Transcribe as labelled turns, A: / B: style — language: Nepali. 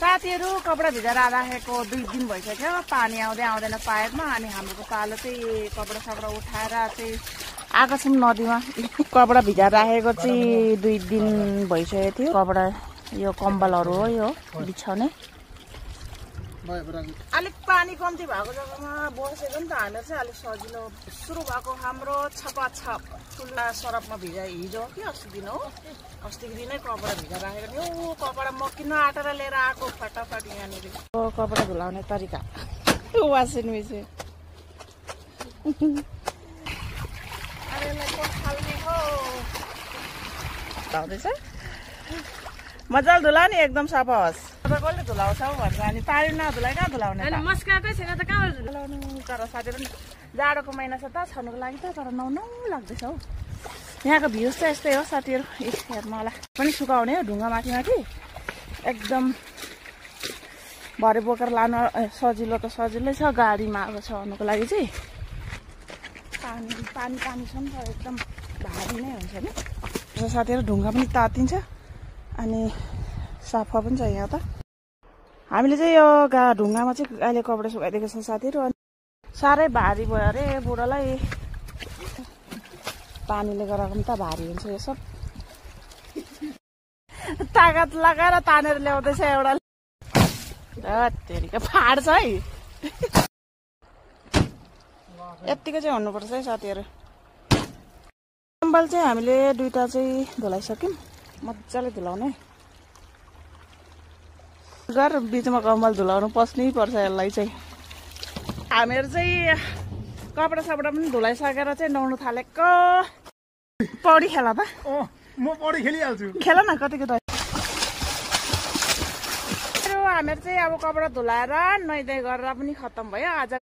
A: साथीहरू कपडा भिजाएर राखेको 2 दिन भइसक्यो, पानी आउँदै आउँदैन पाइपमा। अनि हाम्रो पालो चाहिँ कपडा सपडा उठाएर चाहिँ आएको छौँ नदीमा। कपडा भिजाएर राखेको चाहिँ 2 दिन भइसकेको थियो। कपडा यो कम्बलहरू हो, यो बिछाउने। अलिक पानी कम्ती भएको जग्गामा बसेको नि त हामीलाई चाहिँ अलिक सजिलो। सुरु भएको हाम्रो छपाछप ठुला सरपमा हिजो कि अस्ति दिन हो, अस्तिको दिनै कपडा भिजाएर राखेको थियो। कपडा म किन आँटेर लिएर आएको फटाफट यहाँनिर। कपडा धुलाउने तरिका वासिङ मेसिन धुलाउँदैछ। मजाले धुला नि, एकदम सफा होस्। कसले धुलाउँछ भन्छ अनि पानी नधुलाई कहाँ धुलाउने त?
B: मस्काकै छैन त कहाँ
A: धुलाउनु। तर साथीहरू जाडोको महिना छ त, छनुको लागि त, तर नौ लाग्दैछ हौ। यहाँको भ्युज चाहिँ यस्तै हो साथीहरू। हेर्नु होला पनि सुकाउने हो ढुङ्गा माथि माथि, एकदम भरे बोकेर लानु सजिलो त सजिलै छ। गाडीमा अब चढ्नुको लागि चाहिँ पानी छ नि त, एकदम भारी नै हुन्छ नि। र साथीहरू ढुङ्गा पनि तातिन्छ अनि सफा पनि छ यहाँ त। हामीले चाहिँ यो ढुङ्गामा चाहिँ अहिले कपडा सुकाइदिएको छ साथीहरू। अनि साह्रै भारी भयो अरे बुढोलाई, पानीले गर्दा पनि त भारी हुन्छ यो सब। तागत लगाएर तानेर ल्याउँदैछ एउटा, फाड्छ है। यत्तिको चाहिँ हुनुपर्छ है साथीहरू। कम्बल चाहिँ हामीले 2टा चाहिँ धुलाइसक्यौँ, मजाले धुलाउने। घर बिचमा कम्बल धुलाउनु पस्नै पर्छ यसलाई चाहिँ। हामीहरू चाहिँ कपडा सपडा पनि धुलाइसकेर चाहिँ नुहाउनु थालेको। पौडी खेला त?
C: म पौडी खेलिहाल्छु।
A: खेल न कतिको त। हामीहरू चाहिँ अब कपडा धुलाएर नुहाइधुवाइ गरेर पनि खत्तम भयो आज।